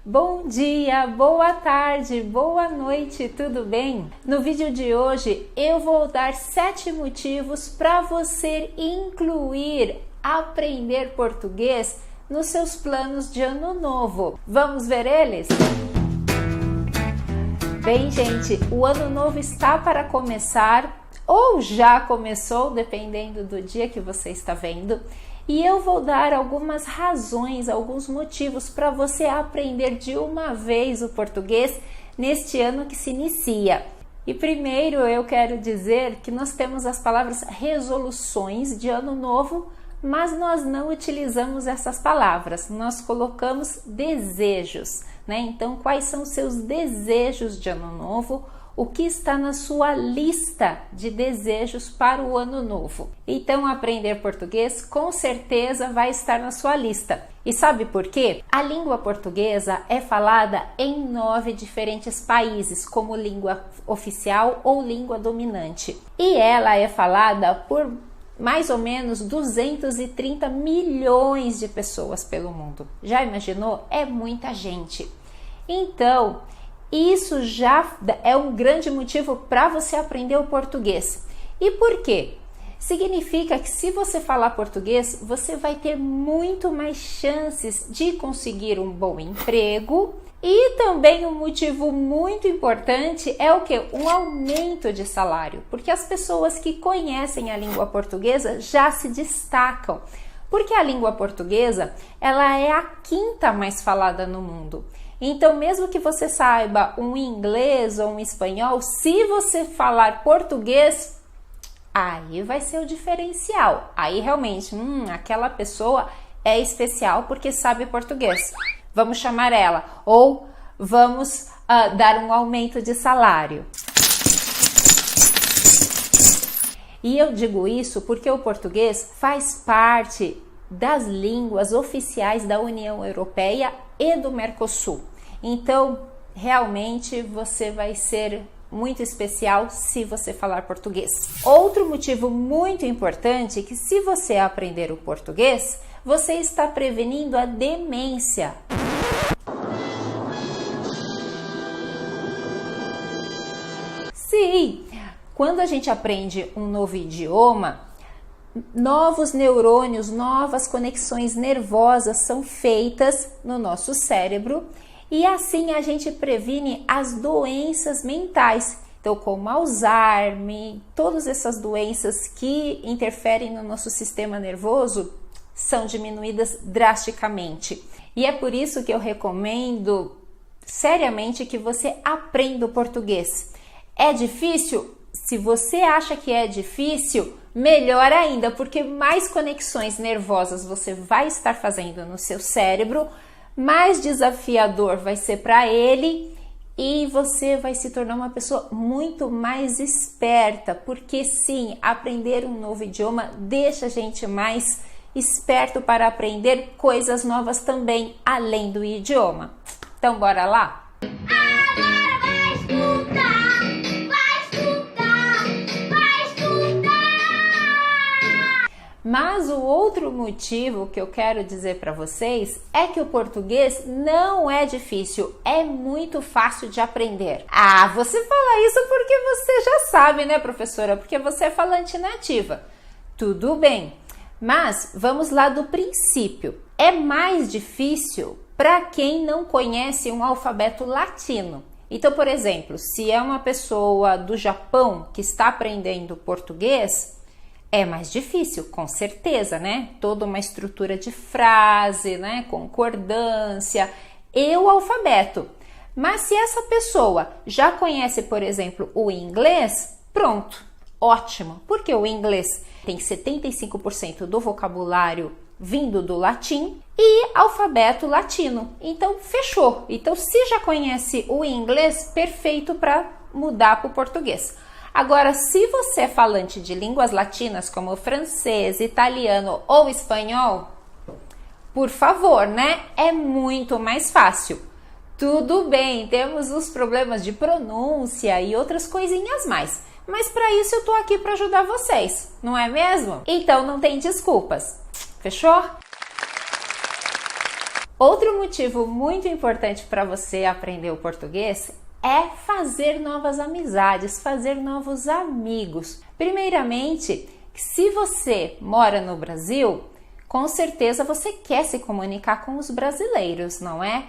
Bom dia, boa tarde, boa noite, tudo bem? No vídeo de hoje eu vou dar 7 motivos para você incluir aprender português nos seus planos de ano novo. Vamos ver eles? Bem, gente, o ano novo está para começar ou já começou, dependendo do dia que você está vendo. E eu vou dar algumas razões, alguns motivos para você aprender de uma vez o português neste ano que se inicia. E primeiro eu quero dizer que nós temos as palavras resoluções de ano novo, mas nós não utilizamos essas palavras, nós colocamos desejos, né? Então, quais são os seus desejos de ano novo? O que está na sua lista de desejos para o ano novo? Então, aprender português com certeza vai estar na sua lista. E sabe por quê? A língua portuguesa é falada em 9 diferentes países como língua oficial ou língua dominante. E ela é falada por mais ou menos 230 milhões de pessoas pelo mundo. Já imaginou? É muita gente. Então, isso já é um grande motivo para você aprender o português. E por quê? Significa que se você falar português, você vai ter muito mais chances de conseguir um bom emprego. E também um motivo muito importante é o quê? Um aumento de salário. Porque as pessoas que conhecem a língua portuguesa já se destacam. Porque a língua portuguesa, ela é a 5ª mais falada no mundo. Então, mesmo que você saiba um inglês ou um espanhol, se você falar português, aí vai ser o diferencial. Aí realmente, aquela pessoa é especial porque sabe português. Vamos chamar ela ou vamos dar um aumento de salário. E eu digo isso porque o português faz parte das línguas oficiais da União Europeia e do Mercosul. Então, realmente você vai ser muito especial se você falar português. Outro motivo muito importante é que se você aprender o português, você está prevenindo a demência. Sim, quando a gente aprende um novo idioma, novos neurônios, novas conexões nervosas são feitas no nosso cérebro e assim a gente previne as doenças mentais. Então, como Alzheimer, todas essas doenças que interferem no nosso sistema nervoso são diminuídas drasticamente. E é por isso que eu recomendo seriamente que você aprenda o português. É difícil? Se você acha que é difícil, melhor ainda, porque mais conexões nervosas você vai estar fazendo no seu cérebro, mais desafiador vai ser para ele e você vai se tornar uma pessoa muito mais esperta, porque sim, aprender um novo idioma deixa a gente mais esperto para aprender coisas novas também, além do idioma. Então, bora lá? Mas o outro motivo que eu quero dizer para vocês é que o português não é difícil, é muito fácil de aprender. Ah, você fala isso porque você já sabe, né, professora? Porque você é falante nativa. Tudo bem, mas vamos lá do princípio. É mais difícil para quem não conhece um alfabeto latino. Então, por exemplo, se é uma pessoa do Japão que está aprendendo português, é mais difícil, com certeza, né? Toda uma estrutura de frase, né? Concordância e o alfabeto. Mas se essa pessoa já conhece, por exemplo, o inglês, pronto, ótimo. Porque o inglês tem 75% do vocabulário vindo do latim e alfabeto latino. Então, fechou. Então, se já conhece o inglês, perfeito para mudar para o português. Agora, se você é falante de línguas latinas como francês, italiano ou espanhol, por favor, né? É muito mais fácil. Tudo bem, temos os problemas de pronúncia e outras coisinhas mais. Mas para isso eu tô aqui para ajudar vocês, não é mesmo? Então não tem desculpas. Fechou? Outro motivo muito importante para você aprender o português é fazer novas amizades, fazer novos amigos. Primeiramente, se você mora no Brasil, com certeza você quer se comunicar com os brasileiros, não é?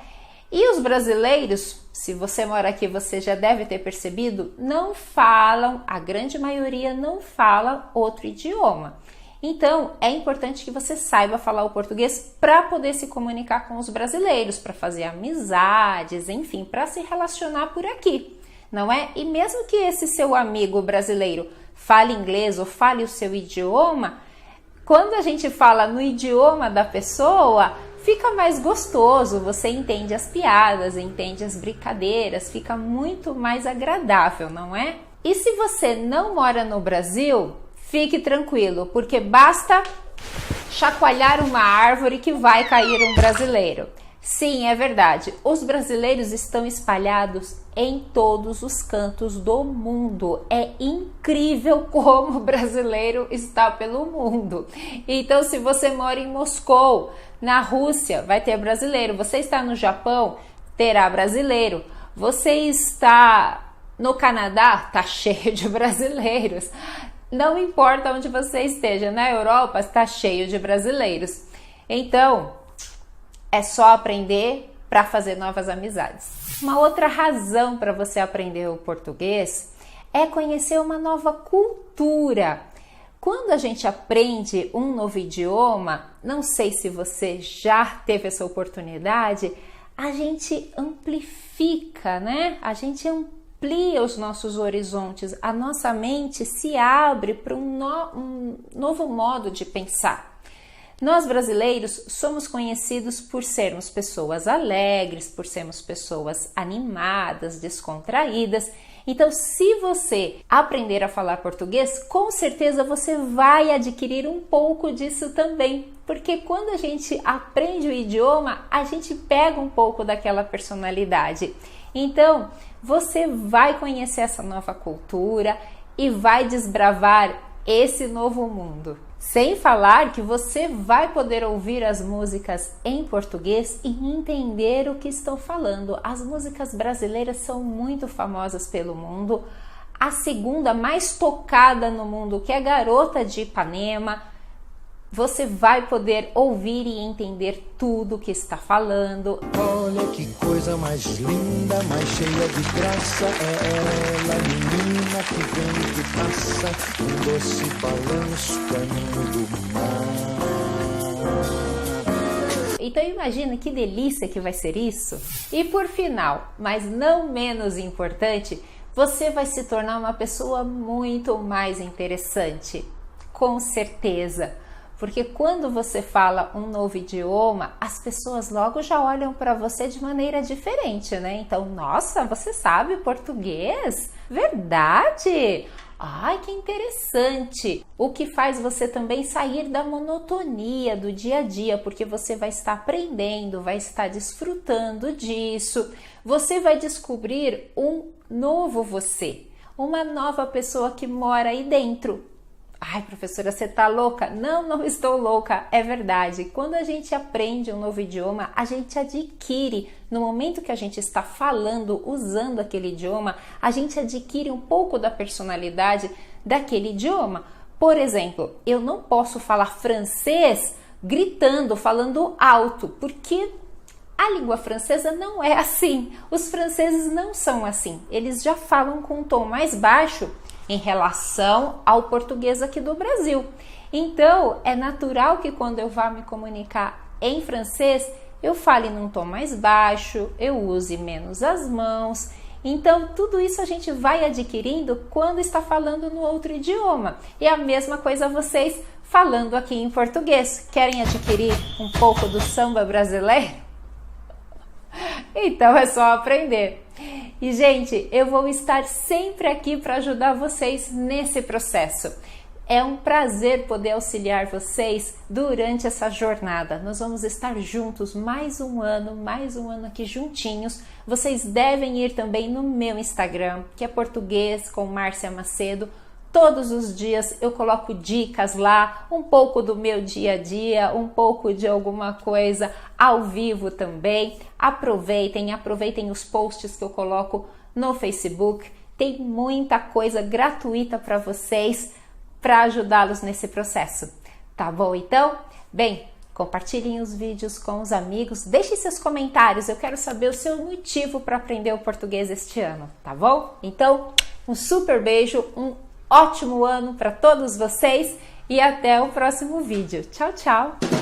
E os brasileiros, se você mora aqui, você já deve ter percebido, não falam, a grande maioria não fala outro idioma. Então, é importante que você saiba falar o português para poder se comunicar com os brasileiros, para fazer amizades, enfim, para se relacionar por aqui, não é? E mesmo que esse seu amigo brasileiro fale inglês ou fale o seu idioma, quando a gente fala no idioma da pessoa, fica mais gostoso, você entende as piadas, entende as brincadeiras, fica muito mais agradável, não é? E se você não mora no Brasil, fique tranquilo, porque basta chacoalhar uma árvore que vai cair um brasileiro. Sim, é verdade, os brasileiros estão espalhados em todos os cantos do mundo. É incrível como o brasileiro está pelo mundo. Então, se você mora em Moscou, na Rússia, vai ter brasileiro. Você está no Japão, terá brasileiro. Você está no Canadá, tá cheio de brasileiros. Não importa onde você esteja, na Europa está cheio de brasileiros. Então, é só aprender para fazer novas amizades. Uma outra razão para você aprender o português é conhecer uma nova cultura. Quando a gente aprende um novo idioma, não sei se você já teve essa oportunidade, a gente amplifica, né? A gente amplia os nossos horizontes, a nossa mente se abre para um novo modo de pensar. Nós brasileiros somos conhecidos por sermos pessoas alegres, por sermos pessoas animadas, descontraídas. Então, se você aprender a falar português, com certeza você vai adquirir um pouco disso também. Porque quando a gente aprende o idioma, a gente pega um pouco daquela personalidade. Então, você vai conhecer essa nova cultura e vai desbravar esse novo mundo. Sem falar que você vai poder ouvir as músicas em português e entender o que estão falando. As músicas brasileiras são muito famosas pelo mundo. A segunda mais tocada no mundo, que é Garota de Ipanema, você vai poder ouvir e entender tudo que está falando. Olha que coisa mais linda, mais cheia de graça, é ela, menina que vem e que passa, um doce balanço caminho do mar. Então imagina que delícia que vai ser isso. E por final, mas não menos importante, você vai se tornar uma pessoa muito mais interessante, com certeza. Porque quando você fala um novo idioma, as pessoas logo já olham para você de maneira diferente, né? Então, nossa, você sabe português? Verdade? Ai, que interessante! O que faz você também sair da monotonia do dia a dia, porque você vai estar aprendendo, vai estar desfrutando disso. Você vai descobrir um novo você, uma nova pessoa que mora aí dentro. Ai, professora, você tá louca? Não, não estou louca, é verdade. Quando a gente aprende um novo idioma, a gente adquire, no momento que a gente está falando, usando aquele idioma, a gente adquire um pouco da personalidade daquele idioma. Por exemplo, eu não posso falar francês gritando, falando alto, porque a língua francesa não é assim. Os franceses não são assim. Eles já falam com um tom mais baixo em relação ao português aqui do Brasil. Então, é natural que quando eu vá me comunicar em francês, eu fale num tom mais baixo, eu use menos as mãos. Então, tudo isso a gente vai adquirindo quando está falando no outro idioma. E a mesma coisa vocês falando aqui em português. Querem adquirir um pouco do samba brasileiro? Então é só aprender. E, gente, eu vou estar sempre aqui para ajudar vocês nesse processo. É um prazer poder auxiliar vocês durante essa jornada. Nós vamos estar juntos mais um ano aqui juntinhos. Vocês devem ir também no meu Instagram, que é Português com Márcia Macedo. Todos os dias eu coloco dicas lá, um pouco do meu dia a dia, um pouco de alguma coisa ao vivo também. Aproveitem os posts que eu coloco no Facebook. Tem muita coisa gratuita para vocês, para ajudá-los nesse processo. Tá bom então? Bem, compartilhem os vídeos com os amigos, deixem seus comentários, eu quero saber o seu motivo para aprender o português este ano, tá bom? Então, um super beijo, um ótimo ano para todos vocês e até o próximo vídeo. Tchau, tchau!